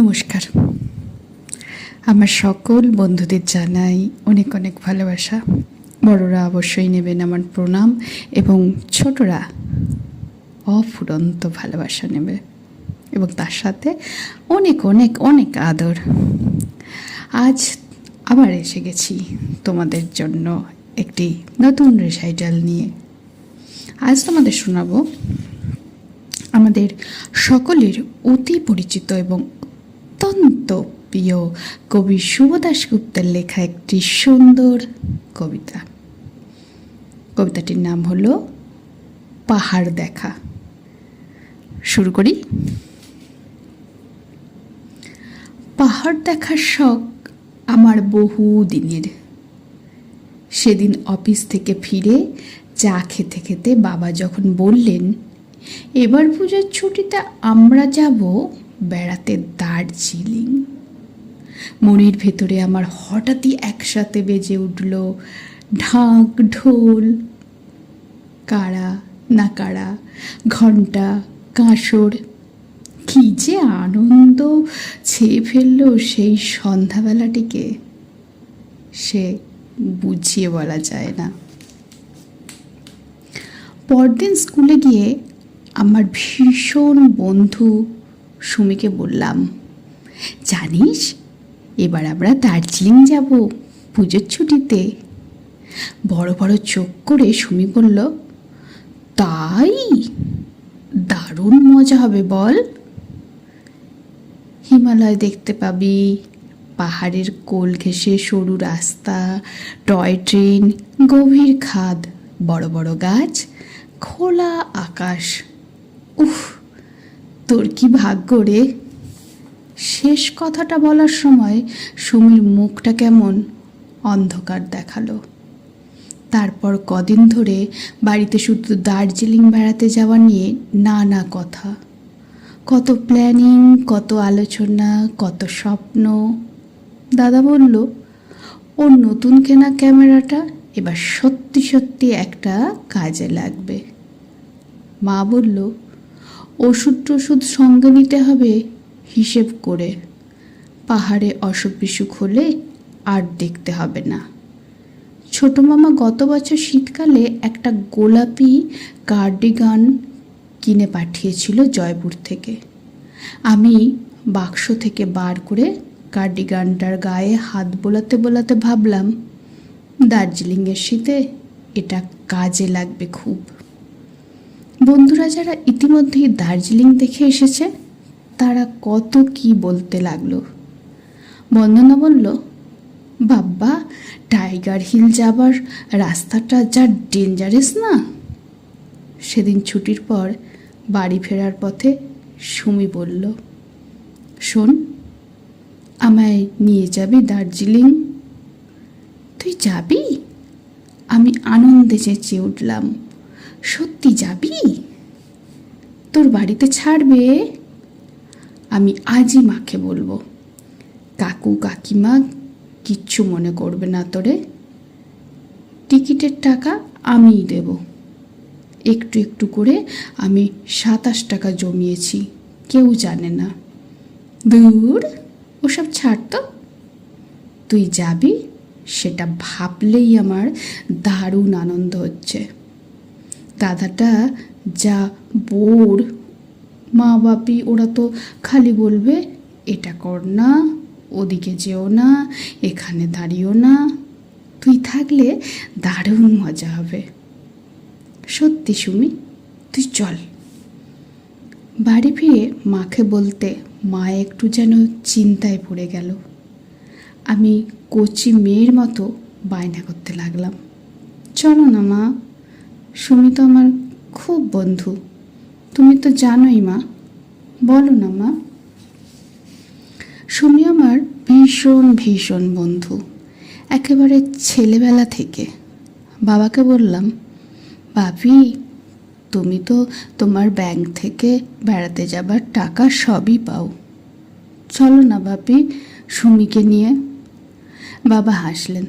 নমস্কার। আমার সকল বন্ধুদের জানাই অনেক অনেক ভালোবাসা। বড়রা অবশ্যই নেবেন আমার প্রণাম, এবং ছোটরা অফুরন্ত ভালোবাসা নেবে এবং তার সাথে অনেক অনেক অনেক আদর। আজ আবার এসে গেছি তোমাদের জন্য একটি নতুন রেসাইটাল নিয়ে। আজ তোমাদের শোনাবো আমাদের সকলের অতি পরিচিত এবং অত্যন্ত প্রিয় কবি শুভ দাশগুপ্তের লেখা একটি সুন্দর কবিতা। কবিতাটির নাম হলো পাহাড় দেখা। শুরু করি। পাহাড় দেখার শখ আমার বহু দিনের। সেদিন অফিস থেকে ফিরে চা খেতে খেতে বাবা যখন বললেন, এবার পুজোর ছুটিতে আমরা যাব বেড়াতে দার্জিলিং, মনের ভেতরে আমার হঠাৎই একসাথে বেজে উঠল ঢাক ঢোল, কাড়া নাকাড়া, ঘণ্টা কাঁসর। কি যে আনন্দ ছেয়ে ফেলল সেই সন্ধ্যাবেলাটিকে, সে বুঝিয়ে বলা যায় না। পরদিন স্কুলে গিয়ে আমার ভীষণ বন্ধু সুমিকে বললাম, জানিস এবার আমরা দার্জিলিং যাব পুজোর ছুটিতে। বড় বড় চোখ করে সুমি বলল, তাই? দারুণ মজা হবে বল। হিমালয় দেখতে পাবি, পাহাড়ের কোল ঘেঁষে সরু রাস্তা, টয় ট্রেন, গভীর খাদ, বড় বড় গাছ, খোলা আকাশ। উফ, তোর কি ভাগ্য রে। শেষ কথাটা বলার সময় সুমির মুখটা কেমন অন্ধকার দেখালো। তারপর কদিন ধরে বাড়িতে শুধু দার্জিলিং বেড়াতে যাওয়া নিয়ে নানা কথা, কত প্ল্যানিং, কত আলোচনা, কত স্বপ্ন। দাদা বলল, ওর নতুন কেনা ক্যামেরাটা এবার সত্যি সত্যি একটা কাজে লাগবে। মা বলল, ওষুধ টষুধ সঙ্গে নিতে হবে হিসেব করে, পাহাড়ে অসুখ বিসুখ হলে আর দেখতে হবে না। ছোট মামা গত বছর শীতকালে একটা গোলাপি কার্ডিগান কিনে পাঠিয়েছিল জয়পুর থেকে। আমি বাক্স থেকে বার করে কার্ডিগানটার গায়ে হাত বোলাতে বোলাতে ভাবলাম, দার্জিলিংয়ের শীতে এটা কাজে লাগবে খুব। বন্ধুরা যারা ইতিমধ্যেই দার্জিলিং দেখে এসেছে তারা কত কি বলতে লাগলো। বন্দনা বলল, বাব্বা, টাইগার হিল যাবার রাস্তাটা যা ডেঞ্জারাস না। সেদিন ছুটির পর বাড়ি ফেরার পথে সুমি বলল, শোন, আমায় নিয়ে যাবি দার্জিলিং? তুই যাবি? আমি আনন্দে চেঁচিয়ে উঠলাম, সত্যি যাবি? তোর বাড়িতে ছাড়বে? আমি আজই মাকে বলবো। কাকু কাকিমা কিচ্ছু মনে করবে না তোরে। টিকিটের টাকা আমিই দেব। একটু একটু করে আমি 27 টাকা জমিয়েছি, কেউ জানে না। দূর, ওসব ছাড় তো। তুই যাবি সেটা ভাবলেই আমার দারুণ আনন্দ হচ্ছে। দাদাটা যা বোর, মা বাপি ওরা তো খালি বলবে, এটা কর না, ওদিকে যেও না, এখানে দাঁড়িও না। তুই থাকলে দারুণ মজা হবে। সত্যি সুমি, তুই চল। বাড়ি ফিরে মাকে বলতে মা একটু যেন চিন্তায় পড়ে গেল। আমি কচি মেয়ের মতো বায়না করতে লাগলাম, চলো না মা, সুমি তো আমার খুব বন্ধু, তুমি তো জানোই মা, বলো না মা। সুমি আমার ভীষণ ভীষণ বন্ধু, একেবারে ছেলেবেলা থেকে। বাবাকে বললাম, বাপি, তুমি তো তোমার ব্যাংক থেকে বেড়াতে যাবার টাকা সবই পাও, চলো না বাপি সুমিকে নিয়ে। বাবা হাসলেন।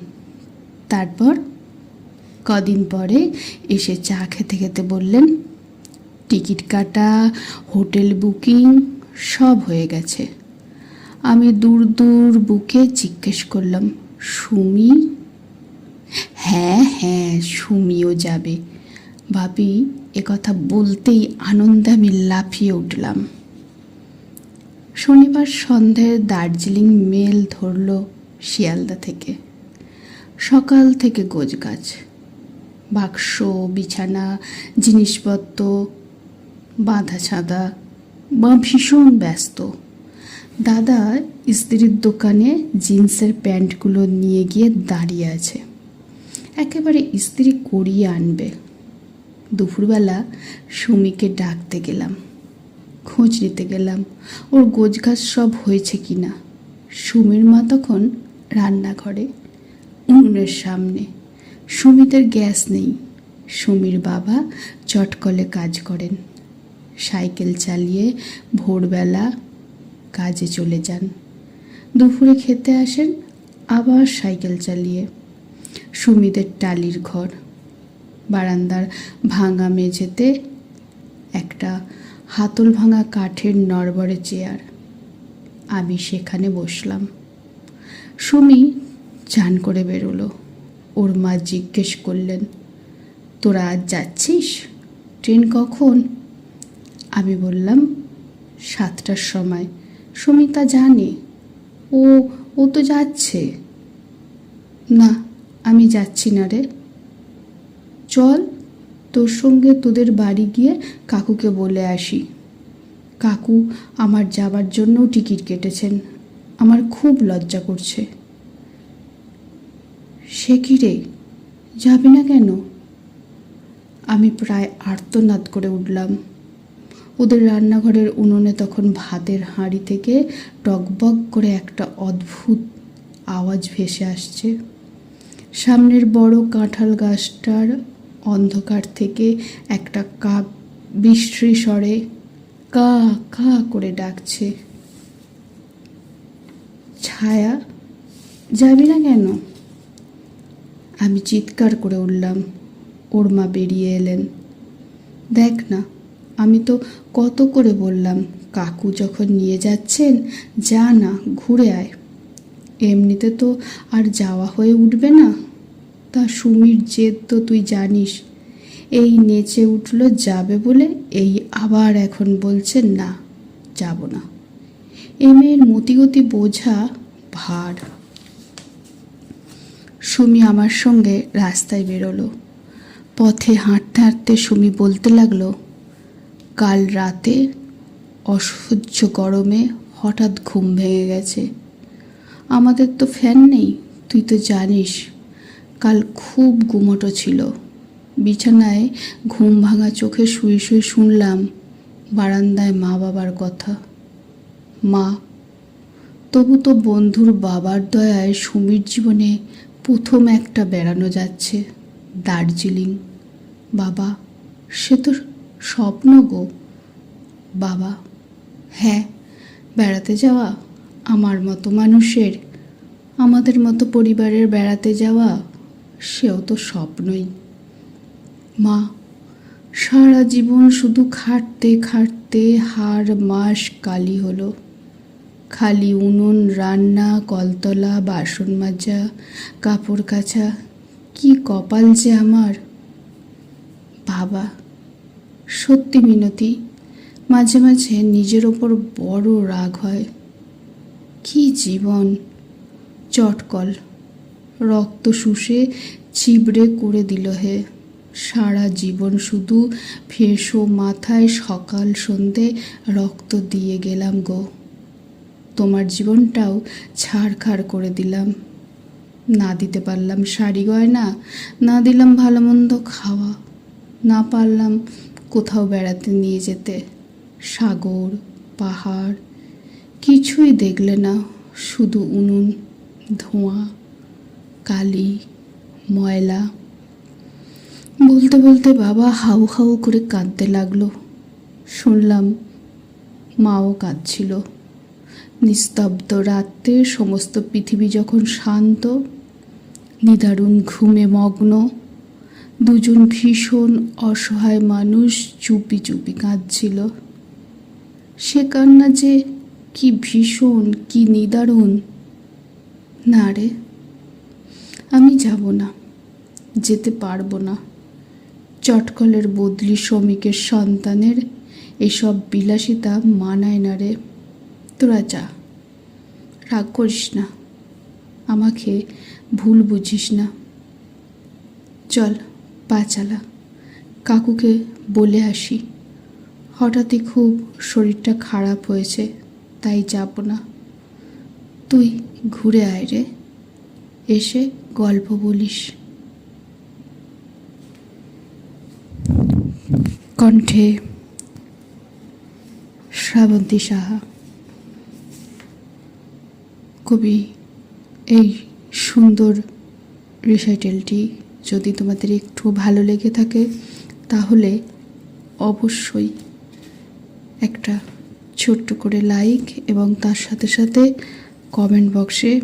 তারপর কদিন পরে এসে চা খেতে খেতে বললেন, টিকিট কাটা, হোটেল বুকিং সব হয়ে গেছে, আমি দূর দূর বুকে জিজ্ঞেস করলাম, সুমি? হ্যাঁ হ্যাঁ, সুমিও যাবে। ভাবি একথা বলতেই আনন্দে আমি লাফিয়ে উঠলাম। শনিবার সন্ধ্যায় দার্জিলিং মেল ধরল শিয়ালদা থেকে। সকাল থেকে গোছগাছ, বাক্স, বিছানা, জিনিসপত্র বাঁধা ছাঁদা, মা ভীষণ ব্যস্ত। দাদা ইস্ত্রির দোকানে জিন্সের প্যান্টগুলো নিয়ে গিয়ে দাঁড়িয়ে আছে, একেবারে ইস্ত্রি করিয়ে আনবে। দুপুরবেলা সুমিকে ডাকতে গেলাম, খোঁজ নিতে গেলাম ওর গোছগাছ সব হয়েছে কি না। সুমির মা তখন রান্নাঘরে উনুনের সামনে। সুমিদের গ্যাস নেই। সুমির বাবা চটকলে কাজ করেন, সাইকেল চালিয়ে ভোরবেলা কাজে চলে যান, দুপুরে খেতে আসেন আবার সাইকেল চালিয়ে। সুমিদের টালির ঘর, বারান্দার ভাঙা মেঝেতে একটা হাতল ভাঙা কাঠের নড়বড়ে চেয়ার। আমি সেখানে বসলাম। সুমি চান করে বেরোলো। ওর মা জিজ্ঞেস করলেন, তোরা আজ যাচ্ছিস? ট্রেন কখন? আমি বললাম 7টার সময়। সুমিতা জানে, ও ও তো যাচ্ছে। না, আমি যাচ্ছি না রে। চল, তোর সঙ্গে তোদের বাড়ি গিয়ে কাকুকে বলে আসি। কাকু আমার যাবার জন্যও টিকিট কেটেছেন। আমার খুব লজ্জা করছে। সে কি রে, যাবি না কেন? আমি প্রায় আর্তনাদ করে উঠলাম। ওদের রান্নাঘরের উনুনে তখন ভাতের হাঁড়ি থেকে টকবক করে একটা অদ্ভুত আওয়াজ ভেসে আসছে। সামনের বড় কাঁঠাল গাছটার অন্ধকার থেকে একটা কাক বিশ্রী স্বরে কা কা করে ডাকছে। ছায়া, যাবি না কেন? আমি চিৎকার করে উঠলাম। ওর মা বেরিয়ে এলেন। দেখ না, আমি তো কত করে বললাম, কাকু যখন নিয়ে যাচ্ছেন যা না, ঘুরে আয়। এমনিতে তো আর যাওয়া হয়ে উঠবে না। তা সুমির জেদ তো তুই জানিস। এই নেচে উঠল যাবে বলে, এই আবার এখন বলছে না, যাব না। এ মেয়ের মতিগতি বোঝা ভার। সুমি আমার সঙ্গে রাস্তায় বেরোলো। পথে হাঁটতে হাঁটতে সুমি বলতে লাগলো, কাল রাতে অসহ্য গরমে হঠাৎ ঘুম ভেঙে গেছে। আমাদের তো ফ্যান নেই, তুই তো জানিস। কাল খুব গুমোটো ছিল। বিছানায় ঘুম ভাঙা চোখে শুয়ে শুয়ে শুনলাম বারান্দায় মা বাবার কথা। মা, তবু তো বন্ধুর বাবার দয়ায় সুমির জীবনে প্রথম একটা বেড়ানো যাচ্ছে, দার্জিলিং। বাবা, সে তো স্বপ্ন গো। বাবা, হ্যাঁ, বেড়াতে যাওয়া আমার মতো মানুষের, আমাদের মতো পরিবারের বেড়াতে যাওয়া, সেও তো স্বপ্নই। মা, সারা জীবন শুধু খাটতে খাটতে হাড় মাস কালি হলো। খালি উনুন, রান্না, কলতলা, বাসন মাজা, কাপড় কাচা, কি কপাল যে আমার। বাবা, সত্যি মিনতি, মাঝে মাঝে নিজের ওপর বড় রাগ হয়। কি জীবন! চটকল রক্ত শুষে চিবড়ে করে দিল হে। সারা জীবন শুধু ফেঁসো মাথায় সকাল সন্ধে রক্ত দিয়ে গেলাম গো। তোমার জীবনটাও ছাড়খাড় করে দিলাম। না দিতে পারলাম শাড়ি গয়না, না দিলাম ভালো মন্দ খাওয়া, না পারলাম কোথাও বেড়াতে নিয়ে যেতে। সাগর, পাহাড় কিছুই দেখলে না, শুধু উনুন, ধোঁয়া, কালি, ময়লা। বলতে বলতে বাবা হাউ হাউ করে কাঁদতে লাগলো। শুনলাম মাও কাঁদছিল। নিস্তব্ধ রাত্রে সমস্ত পৃথিবী যখন শান্ত, নিদারুণ ঘুমে মগ্ন, দুজন ভীষণ অসহায় মানুষ চুপি চুপি কাঁদছিল। সে কান্না যে কি ভীষণ, কি নিদারুণ। না রে, আমি যাব না, যেতে পারবো না। চটকলের বদলি শ্রমিকের সন্তানের এসব বিলাসিতা মানায় না রে। তোরা যা, রাগ করিস না, আমাকে ভুল বুঝিস না। চল, পা চালা, কাকুকে বলে আসি। হঠাৎই খুব শরীরটা খারাপ হয়েছে, তাই যাব না। তুই ঘুরে আয় রে, এসে গল্প বলিস। কণ্ঠে শ্রাবন্তী সাহা। কবি এই সুন্দর রিসাইটেলটি যদি তোমাদের একটু ভালো লেগে থাকে তাহলে অবশ্যই একটা ছোট্ট করে লাইক এবং তার সাথে সাথে কমেন্ট বক্সে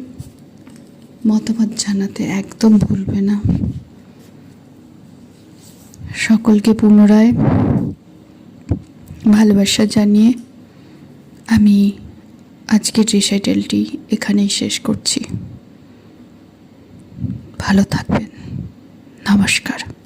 মতামত জানাতে একদম ভুলবে না। সকলকে পুনরায় ভালোবাসা জানিয়ে আমি আজকের রিসাইটেলটি এখানেই শেষ করছি। ভালো থাকবেন। নমস্কার।